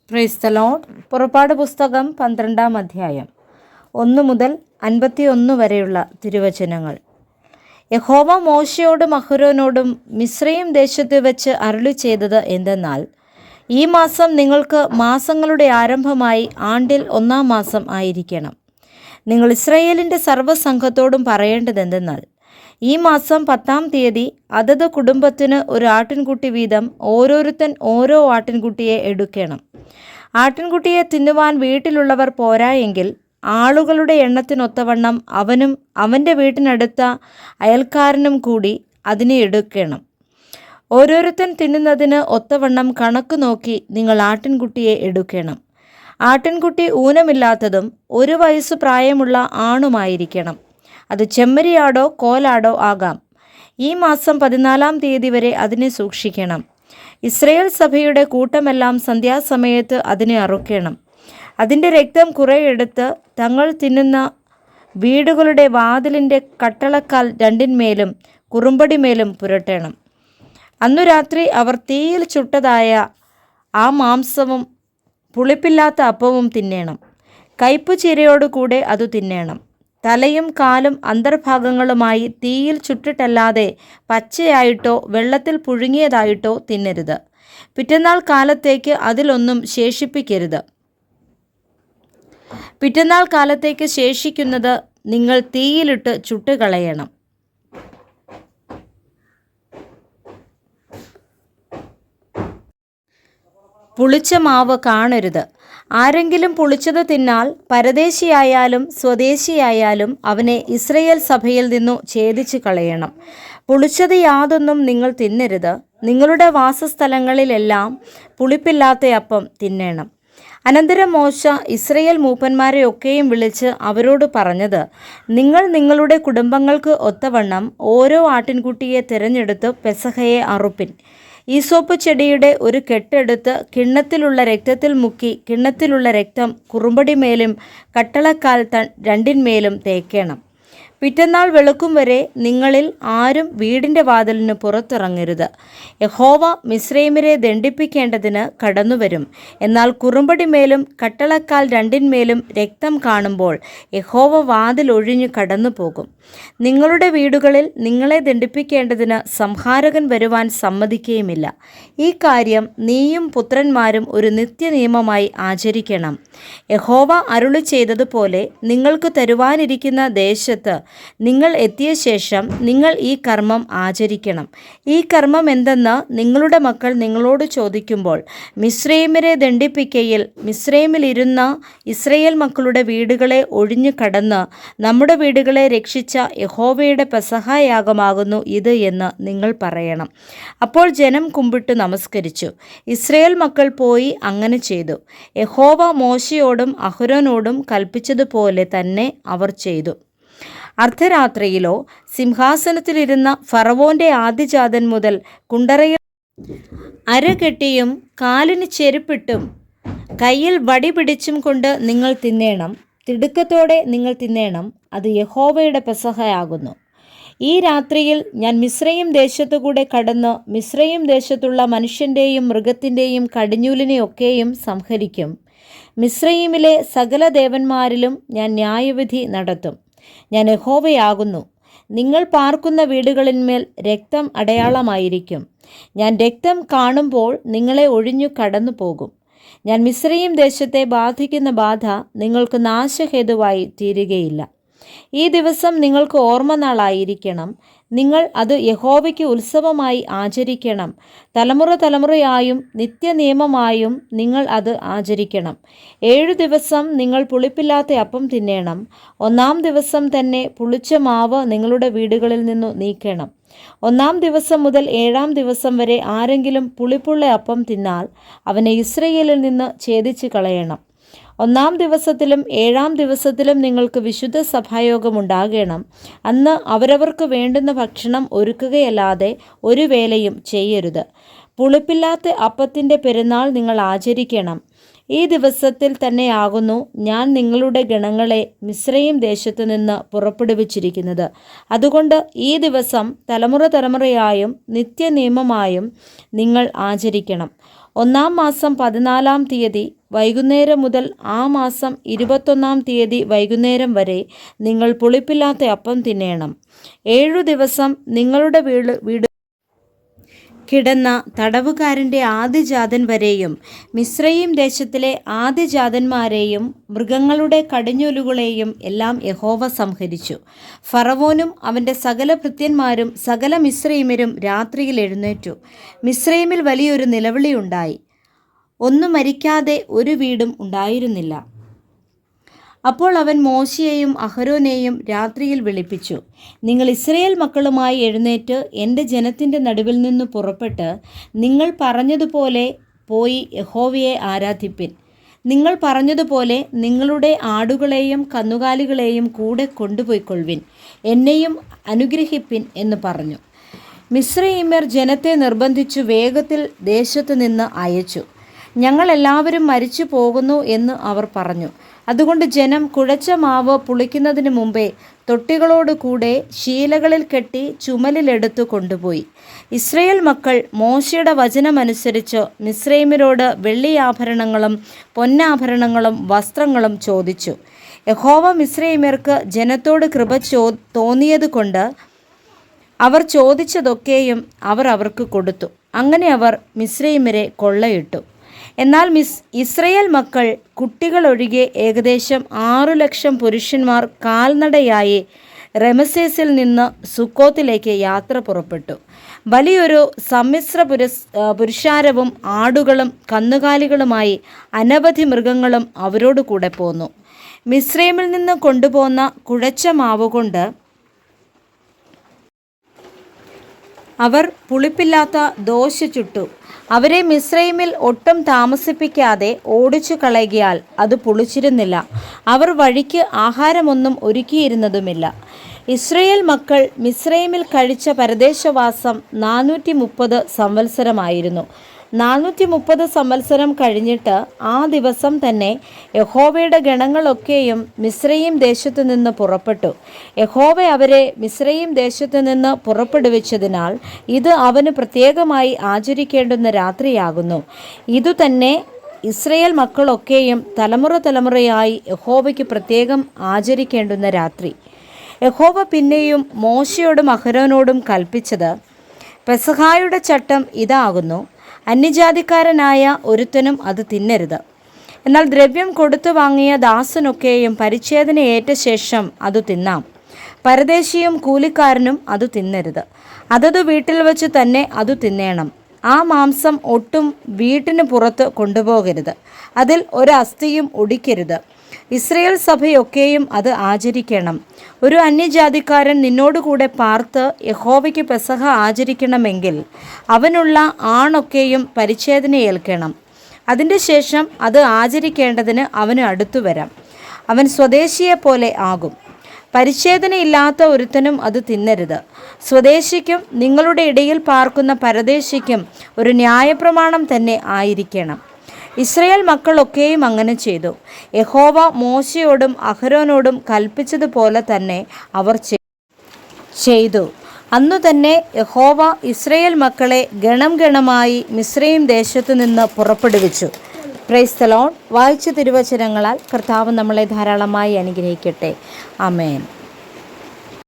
Praise the Lord. പുറപ്പാട് പുസ്തകം 12-ാം അധ്യായം 1 മുതൽ 51 വരെയുള്ള തിരുവചനങ്ങൾ. യഹോവ മോശയോടും അഹരോനോടും മിസ്രയീം ദേശത്ത് വെച്ച് അരുളി ചെയ്തത് എന്തെന്നാൽ, ഈ മാസം നിങ്ങൾക്ക് മാസങ്ങളുടെ ആരംഭമായി ആണ്ടിൽ 1-ാം മാസം ആയിരിക്കണം. നിങ്ങൾ ഇസ്രായേലിൻ്റെ സർവ്വസംഘത്തോടും പറയേണ്ടതെന്തെന്നാൽ, ഈ മാസം 10-ാം തീയതി അതത് കുടുംബത്തിന് ഒരു ആട്ടിൻകുട്ടി വീതം ഓരോരുത്തൻ ഓരോ ആട്ടിൻകുട്ടിയെ എടുക്കണം. ആട്ടിൻകുട്ടിയെ തിന്നുവാൻ വീട്ടിലുള്ളവർ പോരായെങ്കിൽ ആളുകളുടെ എണ്ണത്തിനൊത്തവണ്ണം അവനും അവൻ്റെ വീട്ടിനടുത്ത അയൽക്കാരനും കൂടി അതിനെ എടുക്കണം. ഓരോരുത്തൻ തിന്നുന്നതിന് ഒത്തവണ്ണം കണക്ക് നോക്കി നിങ്ങൾ ആട്ടിൻകുട്ടിയെ എടുക്കണം. ആട്ടിൻകുട്ടി ഊനമില്ലാത്തതും 1 വയസ്സ് പ്രായമുള്ള ആണുമായിരിക്കണം. അത് ചെമ്മരിയാടോ കോലാടോ ആകാം. ഈ മാസം 14-ാം തീയതി വരെ അതിനെ സൂക്ഷിക്കണം. ഇസ്രായേൽ സഭയുടെ കൂട്ടമെല്ലാം സന്ധ്യാസമയത്ത് അതിനെ അറുക്കണം. അതിൻ്റെ രക്തം കുറെ എടുത്ത് തങ്ങൾ തിന്നുന്ന വീടുകളുടെ വാതിലിൻ്റെ കട്ടളക്കാൽ രണ്ടിന്മേലും കുറുമ്പടിമേലും പുരട്ടണം. അന്നു രാത്രി അവർ തീയിൽ ചുട്ടതായ ആ മാംസവും പുളിപ്പില്ലാത്ത അപ്പവും തിന്നേണം. കയ്പ് ചീരയോടുകൂടെ അത് തിന്നേണം. തലയും കാലും അന്തർഭാഗങ്ങളുമായി തീയിൽ ചുട്ടിട്ടല്ലാതെ പച്ചയായിട്ടോ വെള്ളത്തിൽ പുഴുങ്ങിയതായിട്ടോ തിന്നരുത്. പിറ്റന്നാൾ കാലത്തേക്ക് അതിലൊന്നും ശേഷിപ്പിക്കരുത്. പിറ്റന്നാൾ കാലത്തേക്ക് ശേഷിക്കുന്നത് നിങ്ങൾ തീയിലിട്ട് ചുട്ടുകളയണം. പുളിച്ച മാവ് കാണരുത്. ആരെങ്കിലും പുളിച്ചത് തിന്നാൽ പരദേശിയായാലും സ്വദേശിയായാലും അവനെ ഇസ്രായേൽ സഭയിൽ നിന്നു ഛേദിച്ചു കളയണം. പുളിച്ചത് യാതൊന്നും നിങ്ങൾ തിന്നരുത്. നിങ്ങളുടെ വാസസ്ഥലങ്ങളിലെല്ലാം പുളിപ്പില്ലാത്ത അപ്പം തിന്നേണം. അനന്തരം മോശ ഇസ്രായേൽ മൂപ്പന്മാരെ ഒക്കെയും വിളിച്ച് അവരോട് പറഞ്ഞത്, നിങ്ങൾ നിങ്ങളുടെ കുടുംബങ്ങൾക്ക് ഒത്തവണ്ണം ഓരോ ആട്ടിൻകുട്ടിയെ തിരഞ്ഞെടുത്ത് പെസഹയെ അറുപ്പിൻ. ഈസോപ്പ് ചെടിയുടെ ഒരു കെട്ടെടുത്ത് കിണ്ണത്തിലുള്ള രക്തത്തിൽ മുക്കി കിണ്ണത്തിലുള്ള രക്തം കുറുമ്പടിമേലും കട്ടളക്കാൽ രണ്ടിന്മേലും തേക്കണം. പിറ്റന്നാൾ വെളുക്കും വരെ നിങ്ങളിൽ ആരും വീടിൻ്റെ വാതിലിന് പുറത്തിറങ്ങരുത്. യഹോവ മിസ്രയീമ്യരെ ദണ്ഡിപ്പിക്കേണ്ടതിന് കടന്നുവരും. എന്നാൽ കുറുമ്പടിമേലും കട്ടളക്കാൽ രണ്ടിന്മേലും രക്തം കാണുമ്പോൾ യഹോവ വാതിൽ ഒഴിഞ്ഞു കടന്നു പോകും. നിങ്ങളുടെ വീടുകളിൽ നിങ്ങളെ ദണ്ഡിപ്പിക്കേണ്ടതിന് സംഹാരകൻ വരുവാൻ സമ്മതിക്കുകയുമില്ല. ഈ കാര്യം നീയും പുത്രന്മാരും ഒരു നിത്യനിയമമായി ആചരിക്കണം. യഹോവ അരുളി ചെയ്തതുപോലെ നിങ്ങൾക്ക് തരുവാനിരിക്കുന്ന ദേശത്ത് നിങ്ങൾ എത്തിയ ശേഷം നിങ്ങൾ ഈ കർമ്മം ആചരിക്കണം. ഈ കർമ്മം എന്തെന്ന് നിങ്ങളുടെ മക്കൾ നിങ്ങളോട് ചോദിക്കുമ്പോൾ, മിസ്രയീമ്യരെ ദണ്ഡിപ്പിക്കയിൽ മിസ്രയീമിലിരുന്ന ഇസ്രായേൽ മക്കളുടെ വീടുകളെ ഒഴിഞ്ഞു കടന്ന് നമ്മുടെ വീടുകളെ രക്ഷിച്ച യഹോവയുടെ പെസഹായാഗമാകുന്നു ഇത് എന്ന് നിങ്ങൾ പറയണം. അപ്പോൾ ജനം കുമ്പിട്ട് നമസ്കരിച്ചു. ഇസ്രായേൽ മക്കൾ പോയി അങ്ങനെ ചെയ്തു. യഹോവ മോശയോടും അഹരോനോടും കൽപ്പിച്ചതുപോലെ തന്നെ അവർ ചെയ്തു. അർദ്ധരാത്രിയിലോ സിംഹാസനത്തിലിരുന്ന ഫറവോന്റെ ആദ്യജാതൻ മുതൽ കുണ്ടറയിൽ അരകെട്ടിയും കാലിന് ചെരുപ്പിട്ടും കയ്യിൽ വടി പിടിച്ചും കൊണ്ട് നിങ്ങൾ തിന്നേണം. തിടുക്കത്തോടെ നിങ്ങൾ തിന്നേണം. അത് യഹോവയുടെ പെസഹയാകുന്നു. ഈ രാത്രിയിൽ ഞാൻ മിസ്രയീം ദേശത്തുകൂടെ കടന്ന് മിസ്രയീം ദേശത്തുള്ള മനുഷ്യൻ്റെയും മൃഗത്തിൻ്റെയും കടിഞ്ഞൂലിനെയൊക്കെയും സംഹരിക്കും. മിസ്രയീമിലെ സകല ദേവന്മാരിലും ഞാൻ ന്യായവിധി നടത്തും. ഞാൻ യഹോവയാകുന്നു. നിങ്ങൾ പാർക്കുന്ന വീടുകളിന്മേൽ രക്തം അടയാളമായിരിക്കും. ഞാൻ രക്തം കാണുമ്പോൾ നിങ്ങളെ ഒഴിഞ്ഞു കടന്നു പോകും. ഞാൻ മിസ്രയീം ദേശത്തെ ബാധിക്കുന്ന ബാധ നിങ്ങൾക്ക് നാശഹേതുവായി തീരുകയില്ല. ഈ ദിവസം നിങ്ങൾക്ക് ഓർമ്മനാളായിരിക്കണം. നിങ്ങൾ അത് യഹോവയ്ക്ക് ഉത്സവമായി ആചരിക്കണം. തലമുറ തലമുറയായും നിത്യനിയമമായും നിങ്ങൾ അത് ആചരിക്കണം. 7 ദിവസം നിങ്ങൾ പുളിപ്പില്ലാത്ത അപ്പം തിന്നേണം. 1-ാം ദിവസം തന്നെ പുളിച്ച മാവ് നിങ്ങളുടെ വീടുകളിൽ നിന്നു നീക്കണം. 1-ാം ദിവസം മുതൽ 7-ാം ദിവസം വരെ ആരെങ്കിലും പുളിപ്പുള്ള അപ്പം തിന്നാൽ അവനെ ഇസ്രായേലിൽ നിന്ന് ഛേദിച്ചു കളയണം. 1-ാം ദിവസത്തിലും 7-ാം ദിവസത്തിലും നിങ്ങൾക്ക് വിശുദ്ധ സഭായോഗമുണ്ടാകണം. അന്ന് അവരവർക്ക് വേണ്ടുന്ന ഭക്ഷണം ഒരുക്കുകയല്ലാതെ ഒരു വേലയും ചെയ്യരുത്. പുളിപ്പില്ലാത്ത അപ്പത്തിൻ്റെ പെരുന്നാൾ നിങ്ങൾ ആചരിക്കണം. ഈ ദിവസത്തിൽ തന്നെയാകുന്നു ഞാൻ നിങ്ങളുടെ ഗണങ്ങളെ മിസ്രയീം ദേശത്തു നിന്ന് പുറപ്പെടുവിച്ചിരിക്കുന്നത്. അതുകൊണ്ട് ഈ ദിവസം തലമുറ തലമുറയായും നിത്യനിയമമായും നിങ്ങൾ ആചരിക്കണം. 1-ാം മാസം 14-ാം തീയതി വൈകുന്നേരം മുതൽ ആ മാസം 21-ാം തീയതി വൈകുന്നേരം വരെ നിങ്ങൾ പുളിപ്പില്ലാത്ത അപ്പം തിന്നേണം. 7 ദിവസം നിങ്ങളുടെ വീട് കിടന്ന തടവുകാരൻ്റെ ആദ്യജാതൻ വരെയും മിസ്രയീം ദേശത്തിലെ ആദ്യജാതന്മാരെയും മൃഗങ്ങളുടെ കടിഞ്ഞൂലുകളെയും എല്ലാം യഹോവ സംഹരിച്ചു. ഫറവോനും അവൻ്റെ സകല ഭൃത്യന്മാരും സകല മിസ്രയീമ്യരും രാത്രിയിൽ എഴുന്നേറ്റു. മിസ്രയീമിൽ വലിയൊരു നിലവിളിയുണ്ടായി. ഒന്നും മരിക്കാതെ ഒരു വീടും ഉണ്ടായിരുന്നില്ല. അപ്പോൾ അവൻ മോശയെയും അഹരോനെയും രാത്രിയിൽ വിളിപ്പിച്ചു. നിങ്ങൾ ഇസ്രായേൽ മക്കളുമായി എഴുന്നേറ്റ് എൻ്റെ ജനത്തിൻ്റെ നടുവിൽ നിന്ന് പുറപ്പെട്ട് നിങ്ങൾ പറഞ്ഞതുപോലെ പോയി യഹോവയെ ആരാധിപ്പിൻ. നിങ്ങൾ പറഞ്ഞതുപോലെ നിങ്ങളുടെ ആടുകളെയും കന്നുകാലികളെയും കൂടെ കൊണ്ടുപോയിക്കൊള്ളുവിൻ. എന്നെയും അനുഗ്രഹിപ്പിൻ എന്ന് പറഞ്ഞു. മിസ്രയീമ്യർ ജനത്തെ നിർബന്ധിച്ചു വേഗത്തിൽ ദേശത്തു നിന്ന് അയച്ചു. ഞങ്ങളെല്ലാവരും മരിച്ചു പോകുന്നു എന്ന് അവർ പറഞ്ഞു. അതുകൊണ്ട് ജനം കുഴച്ച മാവ് പുളിക്കുന്നതിന് മുമ്പേ തൊട്ടികളോട് കൂടെ ശീലകളിൽ കെട്ടി ചുമലിലെടുത്തു കൊണ്ടുപോയി. ഇസ്രായേൽ മക്കൾ മോശയുടെ വചനമനുസരിച്ച് മിസ്രയീമ്യരോട് വെള്ളിയാഭരണങ്ങളും പൊന്നാഭരണങ്ങളും വസ്ത്രങ്ങളും ചോദിച്ചു. യഹോവ മിസ്രയീമ്യർക്ക് ജനത്തോട് കൃപ തോന്നിയതുകൊണ്ട് അവർ ചോദിച്ചതൊക്കെയും അവർ അവർക്ക് കൊടുത്തു. അങ്ങനെ അവർ മിസ്രയീമ്യരെ കൊള്ളയിട്ടു. എന്നാൽ ഇസ്രായേൽ മക്കൾ കുട്ടികളൊഴികെ ഏകദേശം 6 ലക്ഷം പുരുഷന്മാർ കാൽനടയായി റമസേസിൽ നിന്ന് സുക്കോത്തിലേക്ക് യാത്ര പുറപ്പെട്ടു. വലിയൊരു സമ്മിശ്ര പുരുഷാരവും ആടുകളും കന്നുകാലികളുമായി അനവധി മൃഗങ്ങളും അവരോട് കൂടെ പോന്നു. മിസ്രയീമിൽ നിന്ന് കൊണ്ടുപോന്ന കുഴച്ച മാവുകൊണ്ട് അവർ പുളിപ്പില്ലാത്ത ദോശ ചുട്ടു. അവരെ മിസ്രയീമിൽ ഒട്ടും താമസിപ്പിക്കാതെ ഓടിച്ചു കളയുകയാൽ അത് പുളിച്ചിരുന്നില്ല. അവർ വഴിക്ക് ആഹാരമൊന്നും ഒരുക്കിയിരുന്നതുമില്ല. ഇസ്രായേൽ മക്കൾ മിസ്രയീമിൽ കഴിച്ച പരദേശവാസം 430 സംവത്സരമായിരുന്നു. 430 സംവത്സരം കഴിഞ്ഞിട്ട് ആ ദിവസം തന്നെ യഹോവയുടെ ഗണങ്ങളൊക്കെയും മിസ്രയീം ദേശത്തു നിന്ന് പുറപ്പെട്ടു. യഹോവ അവരെ മിസ്രയീം ദേശത്തു നിന്ന് പുറപ്പെടുവിച്ചതിനാൽ ഇത് അവന് പ്രത്യേകമായി ആചരിക്കേണ്ടുന്ന രാത്രിയാകുന്നു. ഇതുതന്നെ ഇസ്രായേൽ മക്കളൊക്കെയും തലമുറയായി യഹോവയ്ക്ക് പ്രത്യേകം ആചരിക്കേണ്ടുന്ന രാത്രി. യഹോവ പിന്നെയും മോശയോടും അഹരോനോടും കൽപ്പിച്ചത്, പെസഹായുടെ ചട്ടം ഇതാകുന്നു: അന്യജാതിക്കാരനായ ഒരുത്തനും അത് തിന്നരുത്. എന്നാൽ ദ്രവ്യം കൊടുത്തു വാങ്ങിയ ദാസനൊക്കെയും പരിച്ഛേദന ഏറ്റ ശേഷം അത് തിന്നാം. പരദേശിയും കൂലിക്കാരനും അത് തിന്നരുത്. അതത് വീട്ടിൽ വച്ച് തന്നെ അത് തിന്നേണം. ആ മാംസം ഒട്ടും വീട്ടിന് പുറത്ത് കൊണ്ടുപോകരുത്. അതിൽ ഒരസ്ഥിയും ഒടിക്കരുത്. ഇസ്രായേൽ സഭയൊക്കെയും അത് ആചരിക്കണം. ഒരു അന്യജാതിക്കാരൻ നിന്നോടുകൂടെ പാർത്ത് യഹോവയ്ക്ക് പെസഹ ആചരിക്കണമെങ്കിൽ അവനുള്ള ആണൊക്കെയും പരിച്ഛേദന ഏൽക്കണം. അതിൻ്റെ ശേഷം അത് ആചരിക്കേണ്ടതിന് അവന് അടുത്തു വരാം. അവൻ സ്വദേശിയെപ്പോലെ ആകും. പരിച്ഛേദനയില്ലാത്ത ഒരുത്തനും അത് തിന്നരുത്. സ്വദേശിക്കും നിങ്ങളുടെ ഇടയിൽ പാർക്കുന്ന പരദേശിക്കും ഒരു ന്യായപ്രമാണം തന്നെ ആയിരിക്കണം. ഇസ്രായേൽ മക്കളൊക്കെയും അങ്ങനെ ചെയ്തു. യഹോവ മോശയോടും അഹരോനോടും കൽപ്പിച്ചതുപോലെ തന്നെ അവർ ചെയ്തു. അന്നു തന്നെ യഹോവ ഇസ്രായേൽ മക്കളെ ഗണമായി മിസ്രയീം ദേശത്തു നിന്ന് പുറപ്പെടുവിച്ചു. Praise the Lord. വായിച്ച തിരുവചനങ്ങളാൽ കർത്താവ് നമ്മളെ ധാരാളമായി അനുഗ്രഹിക്കട്ടെ. ആമേൻ.